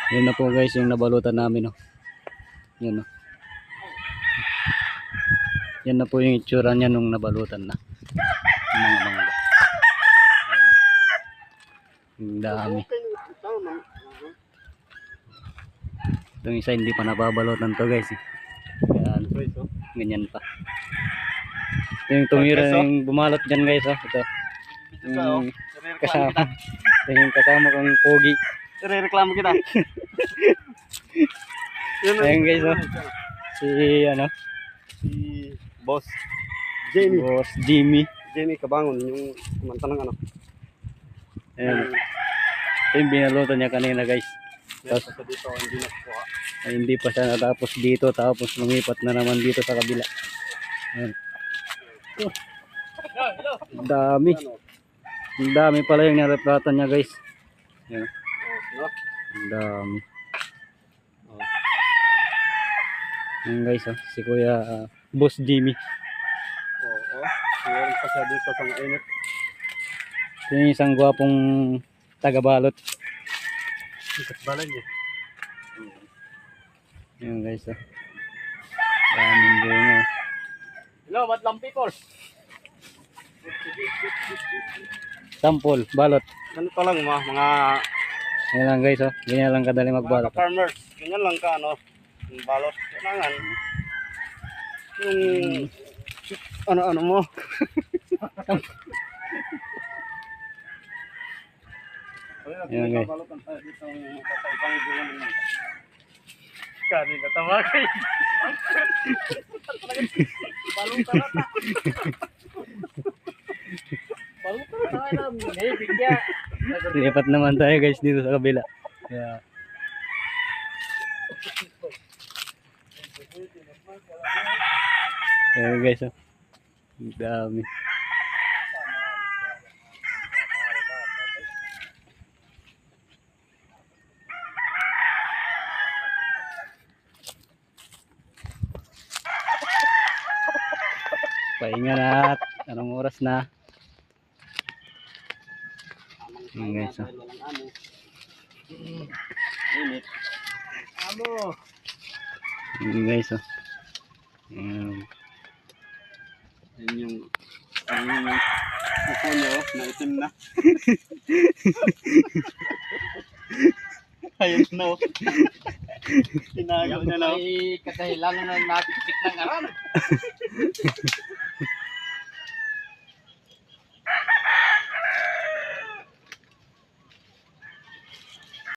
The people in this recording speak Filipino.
Yun na po guys yung nabalutan namin, oh. Yun, oh. Yan na po yung itsura niya nung nabalutan na. Yung mga mangga. Ang dami. Itong isa hindi pa nababalutan to guys, eh. Yan. Ganyan pa. Ito yung tumira yung bumalot dyan guys, oh. Ito. Yung kasama. Ito yung kasama kong pogi. Reklamo kita. Ayun guys, oh. Si Si Boss Jamie. Boss Jimmy. Jamie Kabangon, yung kumanta ng ano. Ayun. Ito yung binalutan niya kanina guys. Tapos sa dito, hindi na kuha. Ay, hindi pa siya natapos dito, tapos lumipat na naman dito sa kabila. Ayun. Oh. Ang dami. Ang dami pala yung nareplatan niya guys. Ayun. Ang dami. Ayun guys, oh. Si Kuya Boss Jimmy. Oo. Meron pa siya dito sa init. Ito yung isang gwapong tagabalot. Ikat balay niya. Ayun guys, oh. Daming bunga. Hello, madlang people. Sampol, balot. Ganito lang mga Yan lang guys, oh. Ganyan lang kadali magbalot. farmers. Ganyan lang ka, ano. Yung balot. Kailangan. Yung ano mo. Yan guys. Kani na tawagay. Balong tarata. Balong tarata na may bigya. Lipat naman tayo guys dito sa kabila. Yeah. Ayan guys, oh. Ang dami. Pahinga na. Anong oras na? Ayan guys, oh. Init. Amo. Ayan guys, oh. Ayan. Yan yung kuko nyo na itim na. Ayun na. Tinago niya na. Ay, kadahilan na nakikip ng aram.